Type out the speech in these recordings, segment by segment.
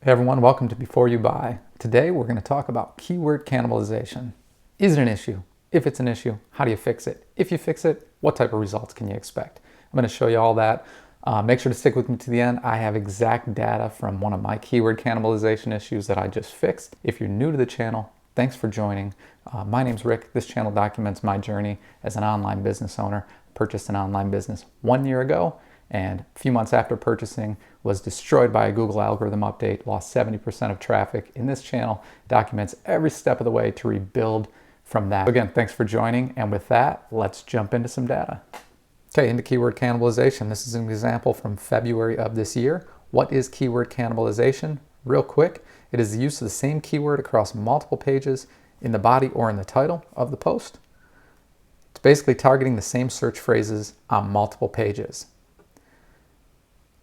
Hey everyone, welcome to Before You Buy. Today we're going to talk about keyword cannibalization. Is it an issue? If it's an issue, how do you fix it? If you fix it, what type of results can you expect? I'm going to show you all that. Make sure to stick with me to the end. I have exact data from one of my keyword cannibalization issues that I just fixed. If you're new to the channel, thanks for joining. My name's Rick. This channel documents my journey as an online business owner. Purchased an online business 1 year ago, and a few months after purchasing was destroyed by a Google algorithm update, lost 70% of traffic. In this channel, documents every step of the way to rebuild from that. So again, thanks for joining, and with that, let's jump into some data. Okay, into keyword cannibalization. This is an example from February of this year. What is keyword cannibalization? Real quick, it is the use of the same keyword across multiple pages in the body or in the title of the post. It's basically targeting the same search phrases on multiple pages.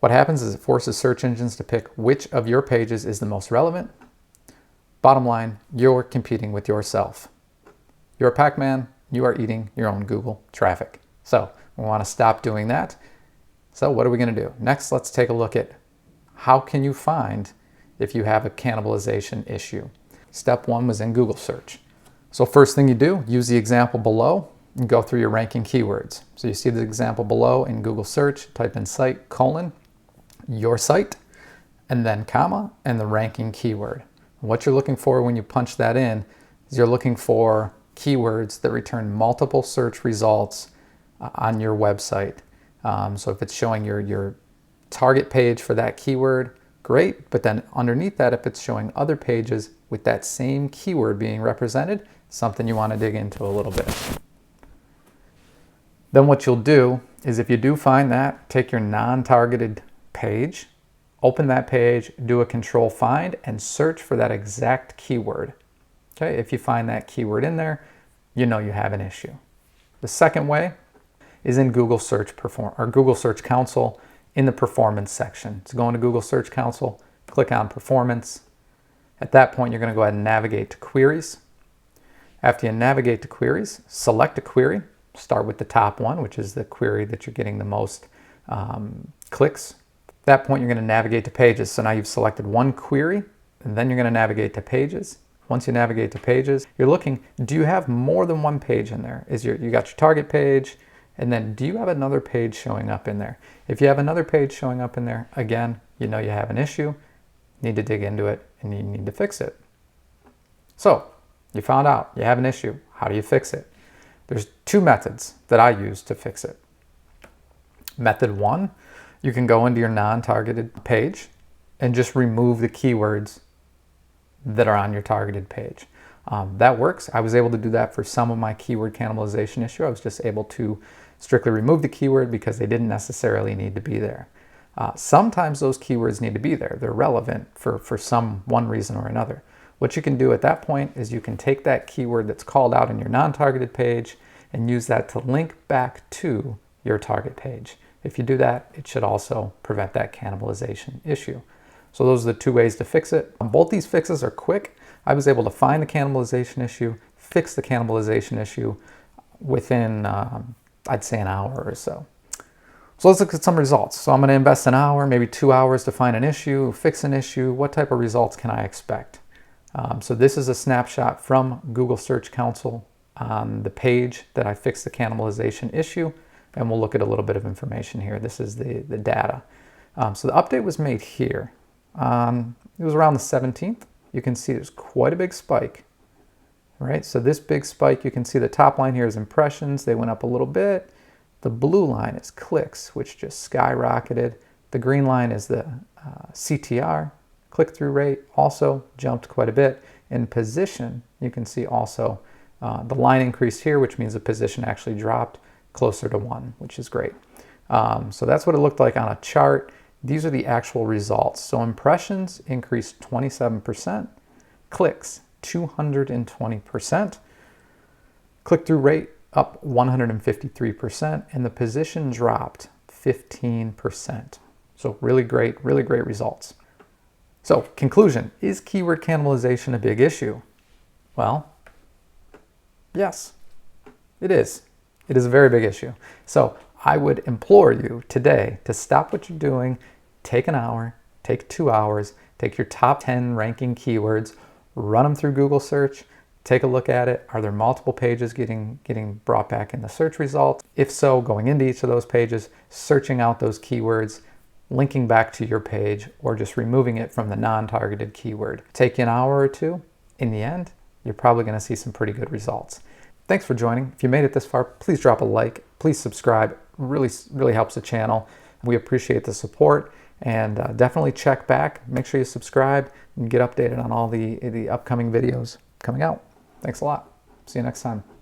What happens is it forces search engines to pick which of your pages is the most relevant. Bottom line, you're competing with yourself. You're a Pac-Man, you are eating your own Google traffic. So we want to stop doing that. So what are we going to do? Next, let's take a look at how can you find if you have a cannibalization issue. Step one was in Google search. So first thing you do, use the example below and go through your ranking keywords. So you see the example below in Google search, type in site, your site, and then comma, and the ranking keyword. What you're looking for when you punch that in is you're looking for keywords that return multiple search results on your website. So if it's showing your target page for that keyword, great, but then underneath that, if it's showing other pages with that same keyword being represented, something you want to dig into a little bit. Then what you'll do is if you do find that, take your non-targeted page, open that page, do a control find, and search for that exact keyword. Okay, if you find that keyword in there, you know you have an issue. The second way is in Google Search Google Search Console in the performance section. So go into Google Search Console, click on performance. At that point, you're going to go ahead and navigate to queries. After you navigate to queries, select a query. Start with the top one, which is the query that you're getting the most clicks. At that point, you're going to navigate to pages. So now you've selected one query, and then you're going to navigate to pages. Once you navigate to pages, you're looking, do you have more than one page in there? You got your target page, and then do you have another page showing up in there? If you have another page showing up in there, again, you know you have an issue, need to dig into it, and you need to fix it. So you found out you have an issue. How do you fix it? There's two methods that I use to fix it. Method one, you can go into your non-targeted page and just remove the keywords that are on your targeted page. That works. I was able to do that for some of my keyword cannibalization issue. I was just able to strictly remove the keyword because they didn't necessarily need to be there. Sometimes those keywords need to be there. They're relevant for one reason or another. What you can do at that point is you can take that keyword that's called out in your non-targeted page and use that to link back to your target page. If you do that, it should also prevent that cannibalization issue. So those are the two ways to fix it. Both these fixes are quick. I was able to find the cannibalization issue, fix the cannibalization issue within, I'd say, an hour or so. So let's look at some results. So I'm going to invest an hour, maybe 2 hours to find an issue, fix an issue. What type of results can I expect? So this is a snapshot from Google Search Console on the page that I fixed the cannibalization issue, and we'll look at a little bit of information here. This is the data. So the update was made here. It was around the 17th. You can see there's quite a big spike, right? So this big spike, you can see the top line here is impressions. They went up a little bit. The blue line is clicks, which just skyrocketed. The green line is the CTR, click-through rate, also jumped quite a bit. In position, you can see also the line increased here, which means the position actually dropped closer to 1, which is great. So that's what it looked like on a chart. These are the actual results. So impressions increased 27%, clicks 220%, click-through rate up 153%, and the position dropped 15%. So really great results. So conclusion, is keyword cannibalization a big issue? Well, yes, it is. It is a very big issue. So I would implore you today to stop what you're doing, take an hour, take 2 hours, Take your top 10 ranking keywords, run them through Google search, take a look at it. Are there multiple pages getting brought back in the search results? If so, going into each of those pages, searching out those keywords, linking back to your page, or just removing it from the non-targeted keyword. Take you an hour or two. In the end, you're probably going to see some pretty good results. Thanks for joining. If you made it this far, please drop a like. Please subscribe. Really helps the channel. We appreciate the support, and definitely check back. Make sure you subscribe and get updated on all the upcoming videos coming out. Thanks a lot. See you next time.